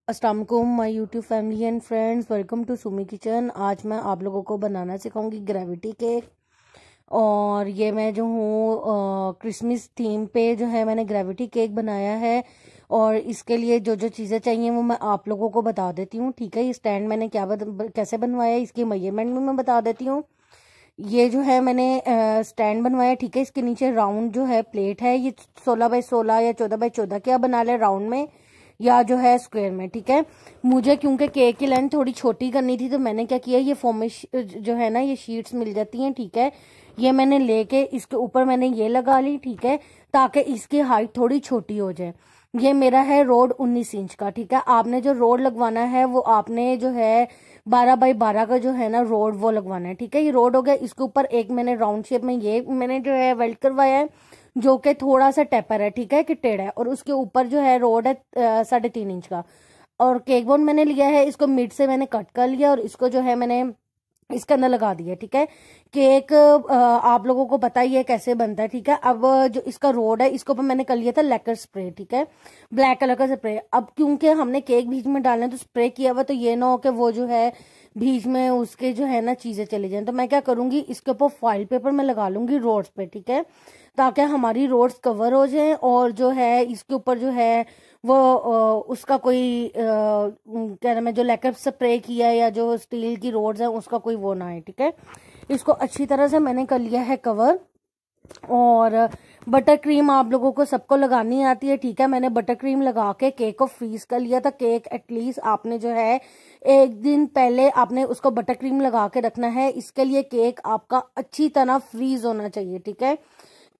अस्सलाम वालेकुम my YouTube family and friends, welcome to Sumi kitchen. आज मैं आप लोगों को बनाना सिखाऊंगी ग्रेविटी केक। और ये मैं जो हूँ क्रिसमस थीम पे जो है मैंने ग्रेविटी केक बनाया है। और इसके लिए जो जो चीज़ें चाहिए वो मैं आप लोगों को बता देती हूँ। ठीक है, ये स्टैंड मैंने कैसे बनवाया है इसकी मेजरमेंट भी मैं बता देती हूँ। ये जो है मैंने स्टैंड बनवाया। ठीक है, इसके नीचे राउंड जो है प्लेट है, ये 16x16 या 14x14 क्या बना ले राउंड में या जो है स्क्वायर में। ठीक है, मुझे क्योंकि केक की लेंथ थोड़ी छोटी करनी थी तो मैंने क्या किया, ये फॉर्मेश जो है ना ये शीट्स मिल जाती हैं। ठीक है, ये मैंने लेके इसके ऊपर मैंने ये लगा ली। ठीक है, ताकि इसकी हाइट थोड़ी छोटी हो जाए। ये मेरा है रोड 19 इंच का। ठीक है, आपने जो रोड लगवाना है वो आपने जो है 12x12 का जो है ना रोड वो लगवाना है। ठीक है, ये रोड हो गया। इसके ऊपर एक मैंने राउंड शेप में ये मैंने जो है वेल्ड करवाया है, जो कि थोड़ा सा टेपर है। ठीक है, कि टेढ़ा है। और उसके ऊपर जो है रोड है 3.5 इंच का। और केक बोन मैंने लिया है, इसको मिड से मैंने कट कर लिया और इसको जो है मैंने इसके अंदर लगा दिया। ठीक है, केक आप लोगों को पता ही है कैसे बनता है। ठीक है, अब जो इसका रोड है इसके ऊपर मैंने कर लिया था लैकर स्प्रे। ठीक है, ब्लैक कलर का स्प्रे। अब क्योंकि हमने केक बीच में डालना है तो स्प्रे किया हुआ, तो ये ना हो कि वो जो है बीच में उसके जो है ना चीजें चली जाए। तो मैं क्या करूंगी, इसके ऊपर फॉइल पेपर में लगा लूंगी रोड्स पे। ठीक है, ताकि हमारी रोड्स कवर हो जाए और जो है इसके ऊपर जो है वो उसका कोई क्या नाम है, जो लैकर स्प्रे किया है या जो स्टील की रोड्स है उसका कोई वो ना है। ठीक है, इसको अच्छी तरह से मैंने कर लिया है कवर। और बटर क्रीम आप लोगों को सबको लगानी आती है। ठीक है, मैंने बटर क्रीम लगा के केक को फ्रीज कर लिया था। केक एटलीस्ट आपने जो है एक दिन पहले आपने उसको बटर क्रीम लगा के रखना है। इसके लिए केक आपका अच्छी तरह फ्रीज होना चाहिए। ठीक है,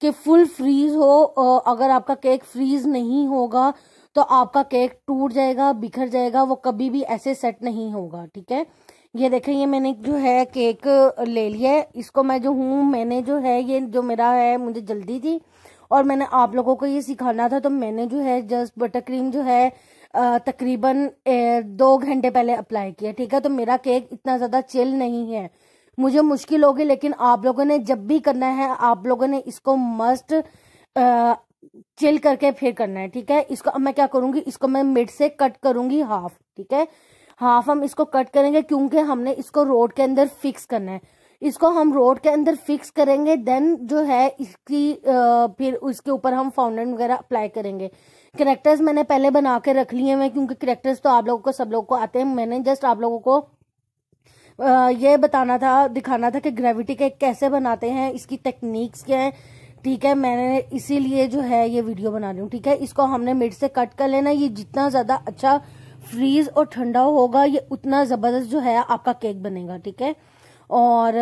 कि फुल फ्रीज हो। अगर आपका केक फ्रीज नहीं होगा तो आपका केक टूट जाएगा, बिखर जाएगा, वो कभी भी ऐसे सेट नहीं होगा। ठीक है, ये देखें, ये मैंने जो है केक ले लिया है। इसको मैं जो हूँ मैंने जो है ये जो मेरा है मुझे जल्दी थी और मैंने आप लोगों को ये सिखाना था, तो मैंने जो है जस्ट बटर क्रीम जो है तकरीबन 2 घंटे पहले अप्लाई किया। ठीक है, तो मेरा केक इतना ज्यादा चिल नहीं है, मुझे मुश्किल होगी, लेकिन आप लोगों ने जब भी करना है आप लोगों ने इसको मस्ट चिल करके फिर करना है। ठीक है, इसको अब मैं क्या करूंगी, इसको मैं मिड से कट करूंगी हाफ। ठीक है, हाफ हम इसको कट करेंगे क्योंकि हमने इसको रोड के अंदर फिक्स करना है। इसको हम रोड के अंदर फिक्स करेंगे, देन जो है इसकी फिर उसके ऊपर हम फाउंडेंट वगैरह अप्लाई करेंगे। करेक्टर्स मैंने पहले बना के रख लिए हैं क्योंकि करेक्टर्स तो आप लोगों को सब लोगों को आते हैं। मैंने जस्ट आप लोगों को ये बताना था, दिखाना था कि ग्रेविटी केक कैसे बनाते हैं, इसकी टेक्निक्स क्या है। ठीक है, मैंने इसीलिए जो है ये वीडियो बना रही हूँ। ठीक है, इसको हमने मिड से कट कर लेना। ये जितना ज्यादा अच्छा फ्रीज और ठंडा होगा ये उतना जबरदस्त जो है आपका केक बनेगा। ठीक है, और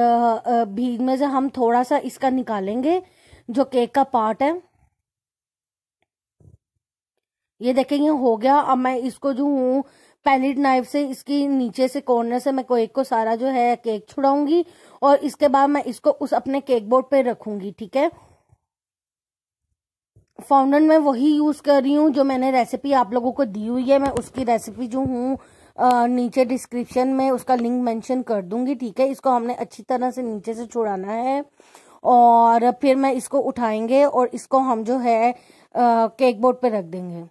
बीच में से हम थोड़ा सा इसका निकालेंगे जो केक का पार्ट है। ये देखेंगे हो गया। अब मैं इसको जो हूँ पैलेट नाइफ से इसकी नीचे से कॉर्नर से मैं केक को सारा जो है केक छुड़ाऊंगी और इसके बाद मैं इसको उस अपने केक बोर्ड पे रखूंगी। ठीक है, फाउंडेंट में वही यूज कर रही हूँ जो मैंने रेसिपी आप लोगों को दी हुई है। मैं उसकी रेसिपी जो हूँ नीचे डिस्क्रिप्शन में उसका लिंक मेंशन कर दूंगी। ठीक है, इसको हमने अच्छी तरह से नीचे से छुड़ाना है और फिर मैं इसको उठाएंगे और इसको हम जो है केक बोर्ड पे रख देंगे।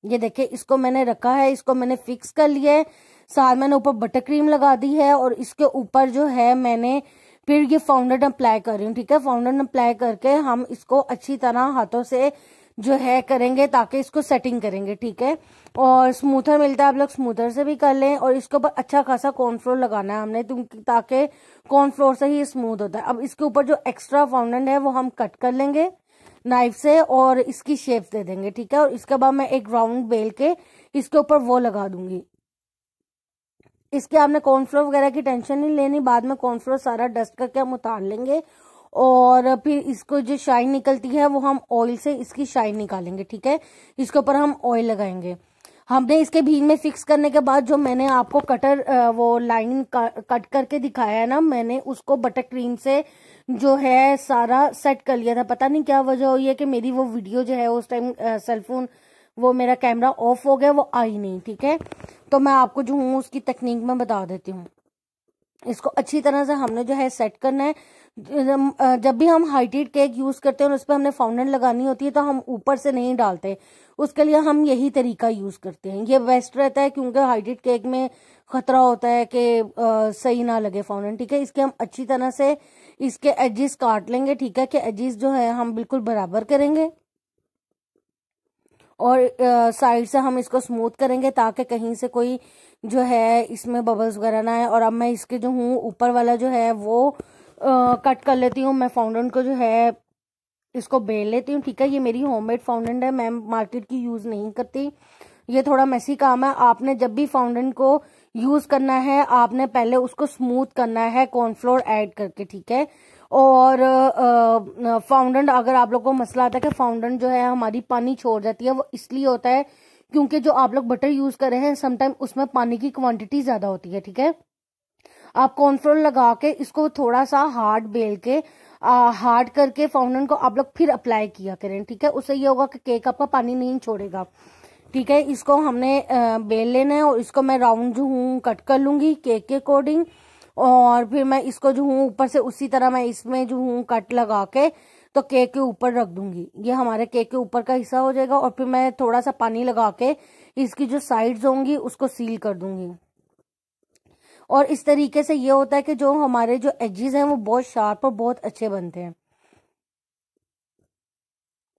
ये देखिए, इसको मैंने रखा है, इसको मैंने फिक्स कर लिया है। साथ मैंने ऊपर बटर क्रीम लगा दी है और इसके ऊपर जो है मैंने फिर ये फाउंडेंट अप्लाई कर रही हूँ। ठीक है, फाउंडेंट अप्लाई करके हम इसको अच्छी तरह हाथों से जो है करेंगे ताकि इसको सेटिंग करेंगे। ठीक है, और स्मूथर मिलता है, आप लोग स्मूथर से भी कर लें। और इसके ऊपर अच्छा खासा कॉर्नफ्लोर लगाना है हमने ताकि कॉर्नफ्लोर से ही स्मूथ होता है। अब इसके ऊपर जो एक्स्ट्रा फाउंडेंट है वो हम कट कर लेंगे नाइफ से और इसकी शेप दे देंगे। ठीक है, और इसके बाद मैं एक राउंड बेल के इसके ऊपर वो लगा दूंगी। इसके आपने कॉर्नफ्लोर वगैरह की टेंशन नहीं लेनी, बाद में कॉर्नफ्लोर सारा डस्ट करके हम उतार लेंगे और फिर इसको जो शाइन निकलती है वो हम ऑयल से इसकी शाइन निकालेंगे। ठीक है, इसके ऊपर हम ऑयल लगाएंगे। हमने इसके बीच में फिक्स करने के बाद जो मैंने आपको कटर वो लाइन कट करके दिखाया है ना, मैंने उसको बटर क्रीम से जो है सारा सेट कर लिया था। पता नहीं क्या वजह हुई है कि मेरी वो वीडियो जो है उस टाइम सेलफोन वो मेरा कैमरा ऑफ हो गया, वो आई नहीं। ठीक है, तो मैं आपको जो हूँ उसकी टेक्निक में बता देती हूँ। इसको अच्छी तरह से हमने जो है सेट करना है। जब भी हम हाइटेड केक यूज करते हैं और उस पर हमने फाउंडेंट लगानी होती है तो हम ऊपर से नहीं डालते, उसके लिए हम यही तरीका यूज करते हैं। ये बेस्ट रहता है क्योंकि हाइटेड केक में खतरा होता है कि सही ना लगे फाउंडेंट। ठीक है, इसके हम अच्छी तरह से इसके एजेस काट लेंगे। ठीक है, कि एजेस जो है हम बिल्कुल बराबर करेंगे और साइड से हम इसको स्मूथ करेंगे ताकि कहीं से कोई जो है इसमें बबल्स वगैरह ना आए। और अब मैं इसके जो हूँ ऊपर वाला जो है वो कट कर लेती हूँ। मैं फाउंडेंट को जो है इसको बेल लेती हूँ। ठीक है, ये मेरी होममेड फाउंडेंट है, मैं मार्केट की यूज नहीं करती। ये थोड़ा मेसी काम है। आपने जब भी फाउंडेंट को यूज करना है आपने पहले उसको स्मूथ करना है कॉर्नफ्लोर ऐड करके। ठीक है, और फाउंडेंट अगर आप लोग को मसला आता है कि फाउंडेंट जो है हमारी पानी छोड़ जाती है, वो इसलिए होता है क्योंकि जो आप लोग बटर यूज कर रहे हैं समटाइम उसमें पानी की क्वांटिटी ज्यादा होती है। ठीक है, आप कॉर्नफ्लोर लगा के इसको थोड़ा सा हार्ड बेल के हार्ड करके फाउंडेंट को आप लोग फिर अप्लाई किया करें। ठीक है, उससे ये होगा कि केक आपका पानी नहीं छोड़ेगा। ठीक है, इसको हमने बेल लेना है और इसको मैं राउंड जो हूँ कट कर लूंगी केक के अकॉर्डिंग। और फिर मैं इसको जो हूँ ऊपर से उसी तरह मैं इसमें जो हूँ कट लगा के तो केक के ऊपर रख दूंगी। ये हमारे केक के ऊपर का हिस्सा हो जाएगा। और फिर मैं थोड़ा सा पानी लगा के इसकी जो साइड्स होंगी उसको सील कर दूंगी। और इस तरीके से ये होता है कि जो हमारे जो एजेस हैं वो बहुत शार्प और बहुत अच्छे बनते हैं।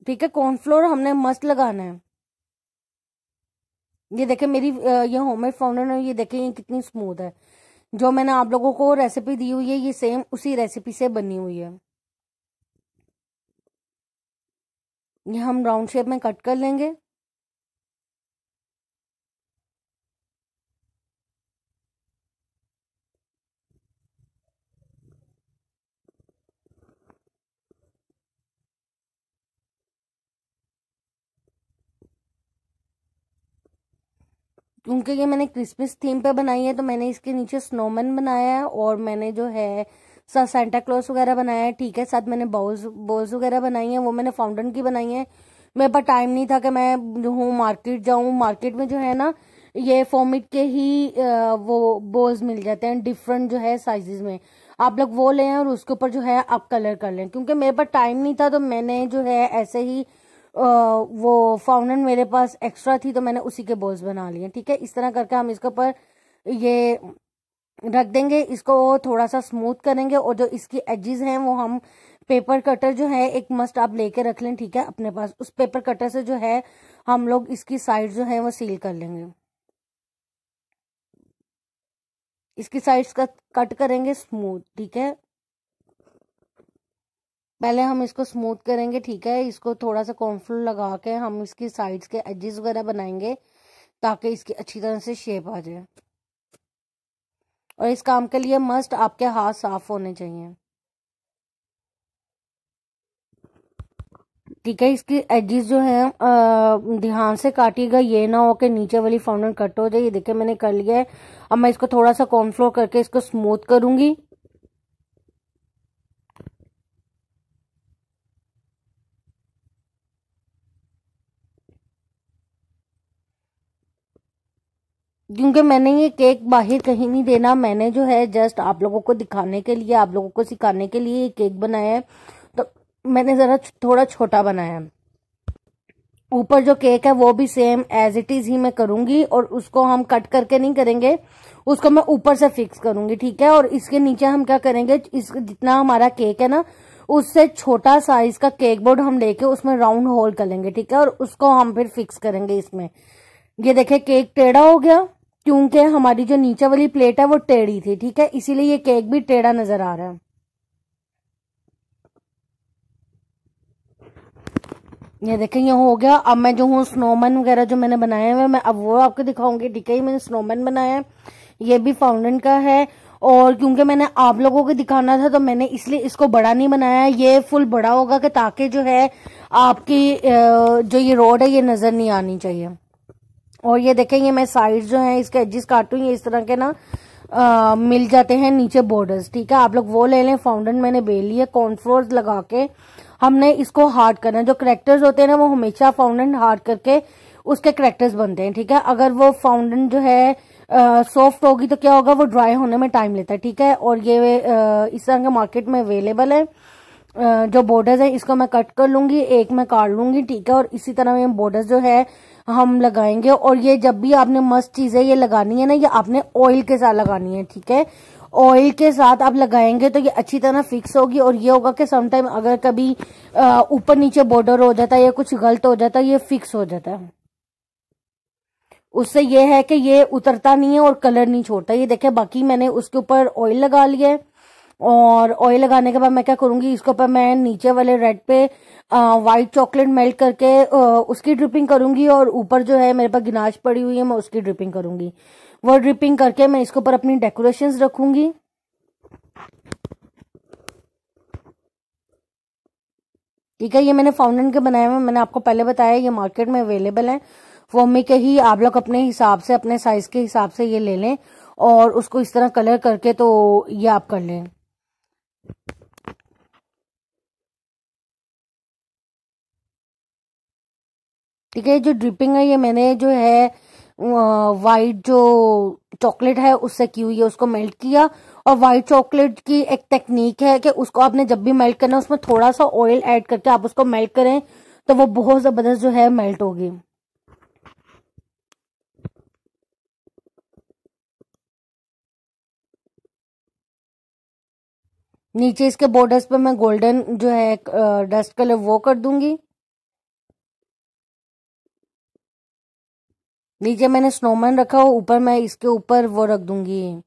ठीक है, कॉर्नफ्लोर हमने मस्त लगाना है। ये देखें मेरी ये होममेड फाउंडेंट है, ये देखें ये कितनी स्मूथ है। जो मैंने आप लोगों को रेसिपी दी हुई है ये सेम उसी रेसिपी से बनी हुई है। ये हम राउंड शेप में कट कर लेंगे। क्योंकि ये मैंने क्रिसमस थीम पे बनाई है तो मैंने इसके नीचे स्नोमैन बनाया है और मैंने जो है सेंटा क्लॉज वगैरह बनाया है। ठीक है, साथ मैंने बॉल्स वगैरह बनाई है, वो मैंने फाउंटेन की बनाई है। मेरे पास टाइम नहीं था कि मैं जो हूँ मार्केट जाऊँ। मार्केट में जो है ना ये फोमिट के ही वो बॉल्स मिल जाते हैं डिफरेंट जो है साइजेस में। आप लोग वो लें और उसके ऊपर जो है आप कलर कर लें। क्योंकि मेरे पास टाइम नहीं था तो मैंने जो है ऐसे ही वो फाउंटेन मेरे पास एक्स्ट्रा थी तो मैंने उसी के बॉल्स बना लिए। ठीक है, इस तरह करके हम इसके ऊपर ये रख देंगे। इसको थोड़ा सा स्मूथ करेंगे और जो इसकी एजेस हैं वो हम पेपर कटर जो है एक मस्ट आप लेके रख लें। ठीक है, अपने पास उस पेपर कटर से जो है हम लोग इसकी साइड जो है वो सील कर लेंगे। इसकी साइड्स का कट करेंगे स्मूथ। ठीक है, पहले हम इसको स्मूथ करेंगे। ठीक है, इसको थोड़ा सा कॉर्नफ्लोर लगा के हम इसकी साइड्स के एजेस वगैरह बनाएंगे ताकि इसकी अच्छी तरह से शेप आ जाए। और इस काम के लिए मस्ट आपके हाथ साफ होने चाहिए। ठीक है, इसकी एजेस जो है ध्यान से काटिएगा, ये ना हो कि नीचे वाली फाउंडेंट कट हो जाए। ये देखिए मैंने कर लिया है। अब मैं इसको थोड़ा सा कॉर्नफ्लोर करके इसको स्मूथ करूंगी। क्योंकि मैंने ये केक बाहर कहीं नहीं देना, मैंने जो है जस्ट आप लोगों को दिखाने के लिए आप लोगों को सिखाने के लिए ये केक बनाया है तो मैंने जरा थोड़ा छोटा बनाया है। ऊपर जो केक है वो भी सेम एज इट इज ही मैं करूंगी और उसको हम कट करके नहीं करेंगे, उसको मैं ऊपर से फिक्स करूंगी। ठीक है, और इसके नीचे हम क्या करेंगे, इस जितना हमारा केक है ना उससे छोटा साइज का केक बोर्ड हम लेके उसमें राउंड होल कर लेंगे। ठीक है, और उसको हम फिर फिक्स करेंगे इसमें। ये देखे केक टेढ़ा हो गया क्योंकि हमारी जो नीचे वाली प्लेट है वो टेढ़ी थी। ठीक है, इसीलिए ये केक भी टेढ़ा नजर आ रहा है। ये देखें ये हो गया। अब मैं जो हूँ स्नोमैन वगैरह जो मैंने बनाए हुए मैं अब वो आपको दिखाऊंगी। ठीक है, मैंने स्नोमैन बनाया है, ये भी फाउंटेन का है। और क्योंकि मैंने आप लोगों को दिखाना था तो मैंने इसलिए इसको बड़ा नहीं बनाया। ये फुल बड़ा होगा कि ताकि जो है आपकी जो ये रोड है ये नजर नहीं आनी चाहिए। और ये देखें ये मैं साइड जो है इसके एजेस काटूं, ये इस तरह के ना मिल जाते हैं नीचे बॉर्डर्स। ठीक है, आप लोग वो ले लें। फाउंटेन मैंने बेल लिया, कॉर्नफ्लोर लगा के हमने इसको हार्ड करना है। जो करेक्टर्स होते हैं ना वो हमेशा फाउंटेन हार्ड करके उसके करेक्टर्स बनते हैं। ठीक है, अगर वो फाउंडेंट जो है सॉफ्ट होगी तो क्या होगा, वो ड्राई होने में टाइम लेता है। ठीक है, और ये इस तरह के मार्केट में अवेलेबल है। जो बॉर्डर्स है इसको मैं कट कर लूंगी, एक मैं काट लूंगी। ठीक है, और इसी तरह ये बॉर्डर्स जो है हम लगाएंगे। और ये जब भी आपने मस्त चीजें ये लगानी है ना, ये आपने ऑयल के साथ लगानी है। ठीक है, ऑयल के साथ आप लगाएंगे तो ये अच्छी तरह फिक्स होगी। और ये होगा कि समटाइम अगर कभी ऊपर नीचे बॉर्डर हो जाता है या कुछ गलत हो जाता है, ये फिक्स हो जाता है। उससे ये है कि ये उतरता नहीं है और कलर नहीं छोड़ता। ये देखे, बाकी मैंने उसके ऊपर ऑयल लगा लिया है। और ऑयल लगाने के बाद मैं क्या करूंगी, इसके ऊपर मैं नीचे वाले रेड पे व्हाइट चॉकलेट मेल्ट करके उसकी ड्रिपिंग करूंगी। और ऊपर जो है मेरे पास गिनाश पड़ी हुई है, मैं उसकी ड्रिपिंग करूंगी। वो ड्रिपिंग करके मैं इसके ऊपर अपनी डेकोरेशंस रखूंगी। ठीक है, ये मैंने फाउंटेन के बनाए हुए, मैंने आपको पहले बताया ये मार्केट में अवेलेबल है। फोमी के ही आप लोग अपने हिसाब से, अपने साइज के हिसाब से ये ले लें और उसको इस तरह कलर करके तो ये आप कर लें। ठीक है, जो ड्रिपिंग है ये मैंने जो है वाइट जो चॉकलेट है उससे की हुई है, उसको मेल्ट किया। और व्हाइट चॉकलेट की एक टेक्निक है कि उसको आपने जब भी मेल्ट करना है उसमें थोड़ा सा ऑयल ऐड करके आप उसको मेल्ट करें तो वो बहुत जबरदस्त जो है मेल्ट होगी। नीचे इसके बॉर्डर्स पे मैं गोल्डन जो है डस्ट कलर वो कर दूंगी। नीचे मैंने स्नोमैन रखा हो, ऊपर मैं इसके ऊपर वो रख दूंगी।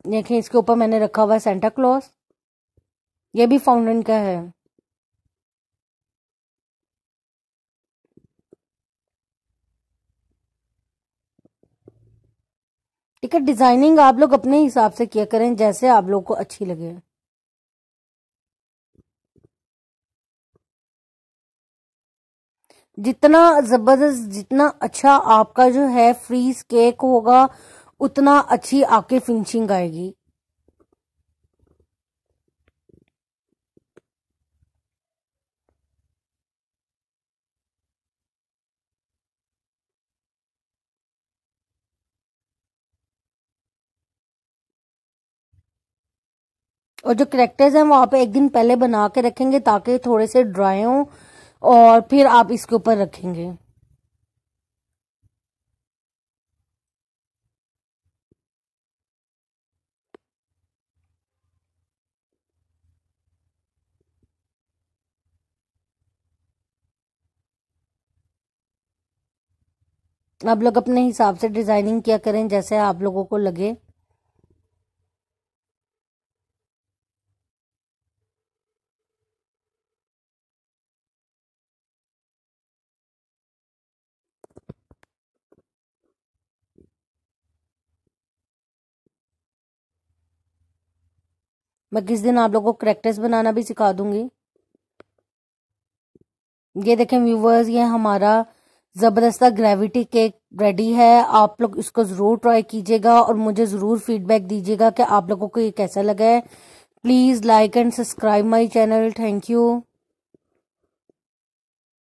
देखिए, इसके ऊपर मैंने रखा हुआ है सेंटा क्लॉज, ये भी फाउंटेन का है। ठीक है, डिजाइनिंग आप लोग अपने हिसाब से किया करें, जैसे आप लोग को अच्छी लगे। जितना जबरदस्त, जितना अच्छा आपका जो है फ्रीज केक होगा, उतना अच्छी आपकी फिनिशिंग आएगी। और जो करेक्टर्स हैं वो आप एक दिन पहले बना के रखेंगे ताकि थोड़े से ड्राई हों और फिर आप इसके ऊपर रखेंगे। आप लोग अपने हिसाब से डिजाइनिंग किया करें, जैसे आप लोगों को लगे। मैं किस दिन आप लोगों को करेक्टर्स बनाना भी सिखा दूंगी। ये देखें व्यूवर्स, ये हमारा जबरदस्त ग्रेविटी केक रेडी है। आप लोग इसको जरूर ट्राई कीजिएगा और मुझे जरूर फीडबैक दीजिएगा कि आप लोगों को ये कैसा लगा है। Please like and subscribe my channel. Thank you.